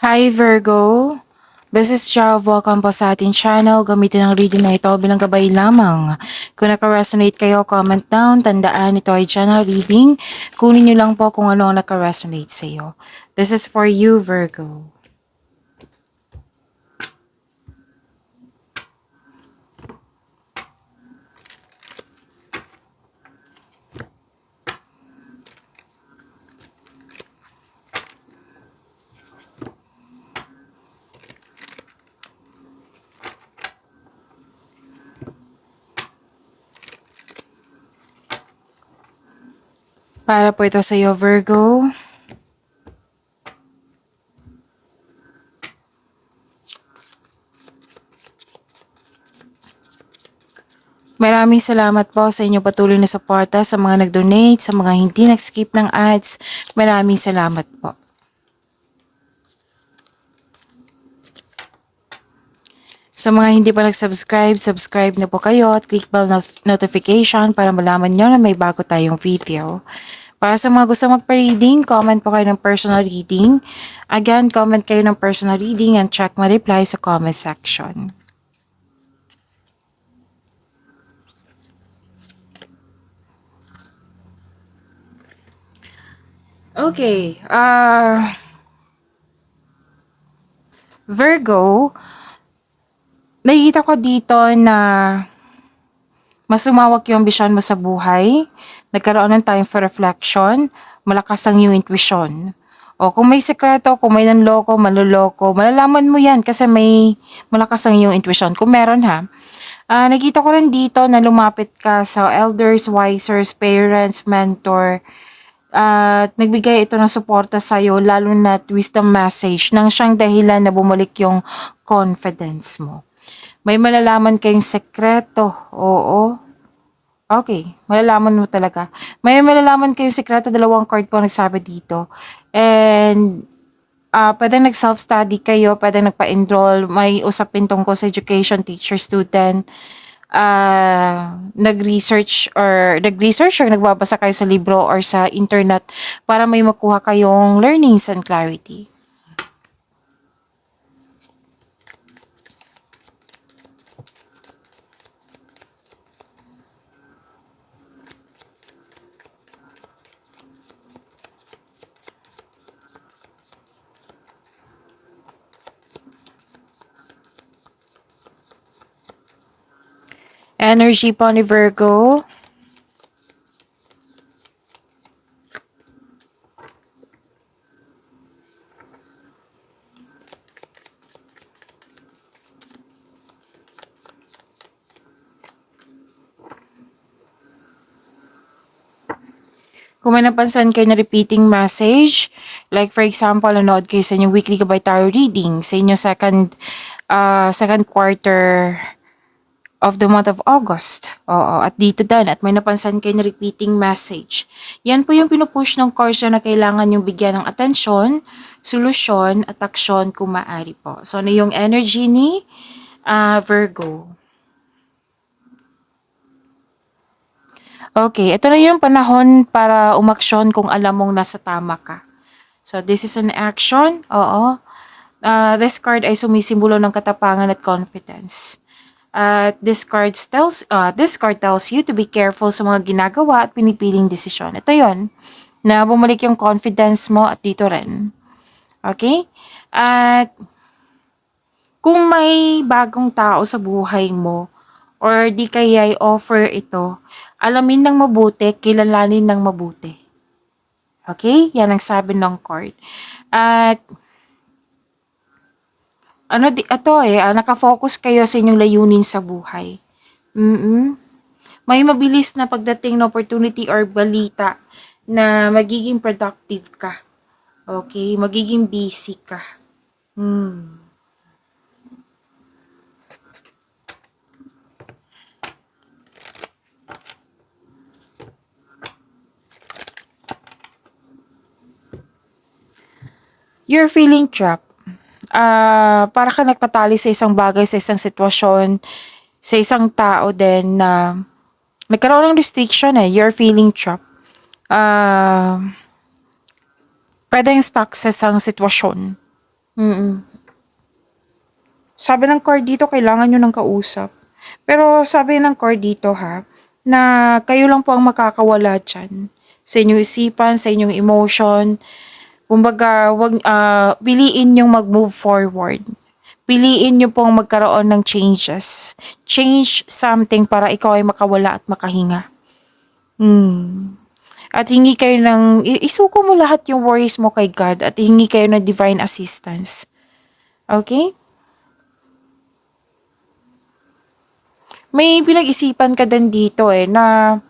Hi Virgo! This is Jav. Welcome po sa ating channel. Gamitin ang reading na ito bilang gabay lamang. Kung naka-resonate kayo, comment down. Tandaan, ito ay channel reading. Kunin nyo lang po kung ano ang naka-resonate sa iyo. This is for you, Virgo. Para po ito sa iyo, Virgo. Maraming salamat po sa inyong patuloy na suporta, sa mga nag-donate, sa mga hindi nag-skip ng ads. Maraming salamat po. Sa mga hindi pa nag-subscribe, subscribe na po kayo at click bell notification para malaman nyo na may bago tayong video. Para sa mga gusto magpa-reading, comment po kayo ng personal reading. Again, comment kayo ng personal reading and check my reply sa comment section. Okay, Virgo, nakikita ko dito na mas lumawak yung ambisyon mo sa buhay, nagkaroon ng time for reflection, malakas ang iyong intuition. O kung may sekreto, kung may nanloko, manloloko, malalaman mo yan kasi may malakas ang iyong intuition. Kung meron ha. Nakita ko rin dito na lumapit ka sa elders, wisers, parents, mentor, at nagbigay ito ng suporta sa'yo, lalo na wisdom message nang siyang dahilan na bumalik yung confidence mo. May malalaman kayong sekreto, oo. Okay, malalaman mo talaga. May malalaman kayong sekreto, dalawang card po nagsabi dito. And pwedeng nag-self-study kayo, pwedeng nagpa-enroll, may usapin tungkol sa education, teacher, student, nag-research or nagbabasa kayo sa libro or sa internet para may makuha kayong learnings and clarity. Energy po ni Virgo. Kung may napansin kayo na repeating message, like for example, nanood kayo sa inyong weekly gabay tarot reading, sa inyong second quarter of the month of August. Oo, at dito din, at may napansin kayo na repeating message. Yan po yung pinupush ng course na kailangan yung bigyan ng atensyon, solusyon, at aksyon kung maaari po. So, ano yung energy ni Virgo? Okay, ito na yung panahon para umaksyon kung alam mong nasa tama ka. So, this is an action. Oo. This card ay sumisimbolo ng katapangan at confidence. This card tells you to be careful sa mga ginagawa at pinipiling desisyon. Ito yon na bumalik yung confidence mo at dito rin. Okay? At kung may bagong tao sa buhay mo or di kaya i-offer ito, alamin ng mabuti, kilalanin ng mabuti. Okay? Yan ang sabi ng card. At nakafocus kayo sa inyong layunin sa buhay. May mabilis na pagdating na opportunity or balita na magiging productive ka. Okay? Magiging busy ka. You're feeling trapped. Para ka nagtatali sa isang bagay, sa isang sitwasyon, sa isang tao din na nagkaroon ng restriction eh. You're feeling trapped. Pwedeng stuck sa isang sitwasyon. Mm. Sabi ng card dito, kailangan nyo ng kausap. Pero sabi ng card dito ha, na kayo lang po ang makakawala dyan. Sa inyong isipan, sa inyong emotion. Kumbaga, piliin yung mag-move forward. Piliin nyo pong magkaroon ng changes. Change something para ikaw ay makawala at makahinga. Hmm. At hingi kayo isuko mo lahat yung worries mo kay God at hingi kayo ng divine assistance. Okay? May pinag-isipan ka din dito na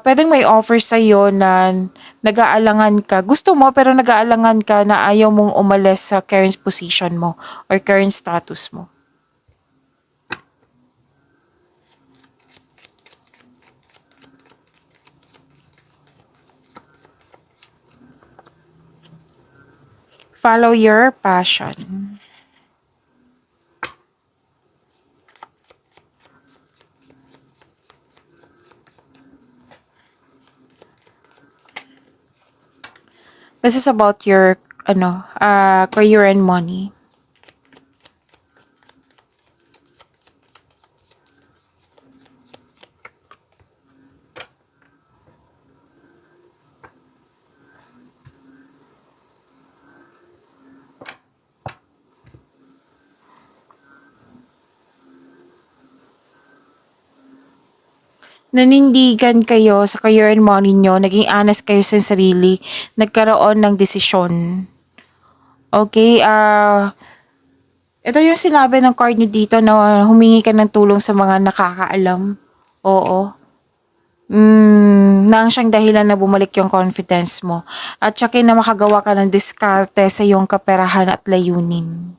pwedeng may offer sa'yo na nag-aalangan ka. Gusto mo pero nag-aalangan ka na ayaw mong umalis sa current position mo or current status mo. Follow your passion. This is about your career and money. Nanindigan kayo sa career and money nyo, naging honest kayo sa sarili, nagkaroon ng desisyon. Okay, ito yung sinabi ng card nyo dito na humingi ka ng tulong sa mga nakakaalam. Oo. Nang siyang dahilan na bumalik yung confidence mo. At saka na makagawa ka ng diskarte sa iyong kaperahan at layunin.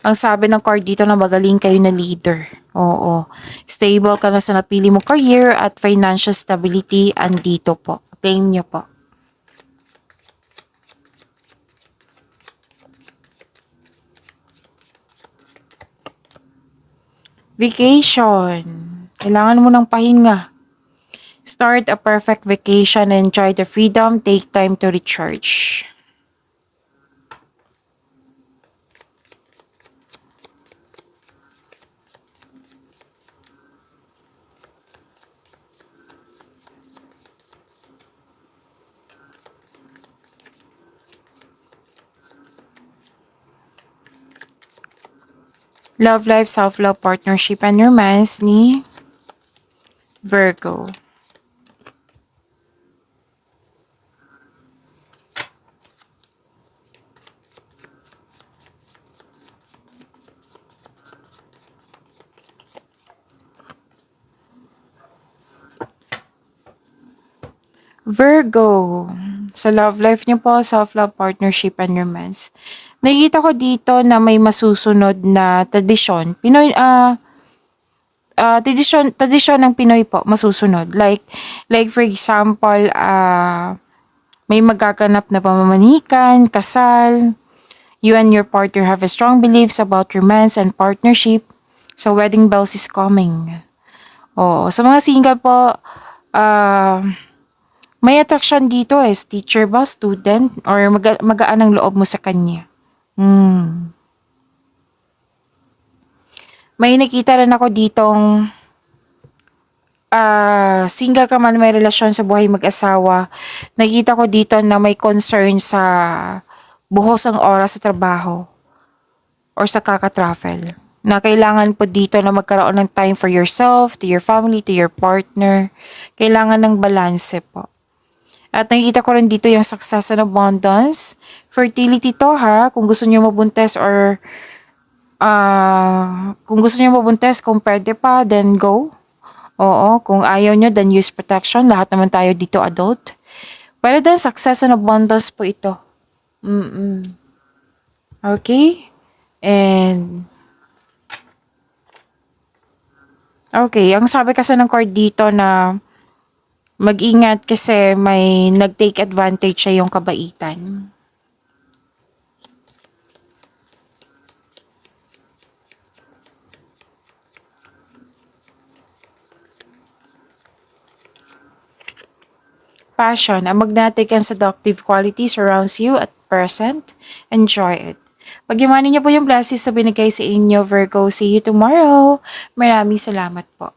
Ang sabi ng card dito na magaling kayo na leader. Oo. Stable ka na sa napili mong career at financial stability andito po. Claim nyo po. Vacation. Kailangan mo ng pahinga. Start a perfect vacation and enjoy the freedom. Take time to recharge. Love life, self-love, partnership, and romance ni Virgo. Virgo, sa love life niyo po, self-love, partnership, and romance. Nakikita ko dito na may masusunod na tradisyon. Tradisyon ng Pinoy po, masusunod. Like for example, may magaganap na pamamanikan, kasal. You and your partner have a strong beliefs about romance and partnership. So, wedding bells is coming. Oo, sa mga single po, may attraction dito teacher ba, student, or magaan ang loob mo sa kanya. May nakita rin ako ditong single ka man, may relasyon sa buhay mag-asawa. Nakita ko dito na may concern sa buhos ang oras sa trabaho or sa kaka-travel. Na kailangan po dito na magkaroon ng time for yourself, to your family, to your partner. Kailangan ng balance po. At nakikita ko rin dito yung success and abundance. Fertility to ha, kung gusto niyo mabuntis or kung gusto niyo mabuntis, kung pwede pa, then go. Oo, kung ayaw nyo, then use protection. Lahat naman tayo dito adult. Pero then, success and abundance po ito. Okay? And, okay, ang sabi kasi ng card dito na mag-ingat kasi may nag-take advantage sa yung kabaitan. Passion, ang magnetic and seductive quality surrounds you at present. Enjoy it. Pagyamanin niyo po yung blessings na binigay sa inyo, Virgo. See you tomorrow. Maraming salamat po.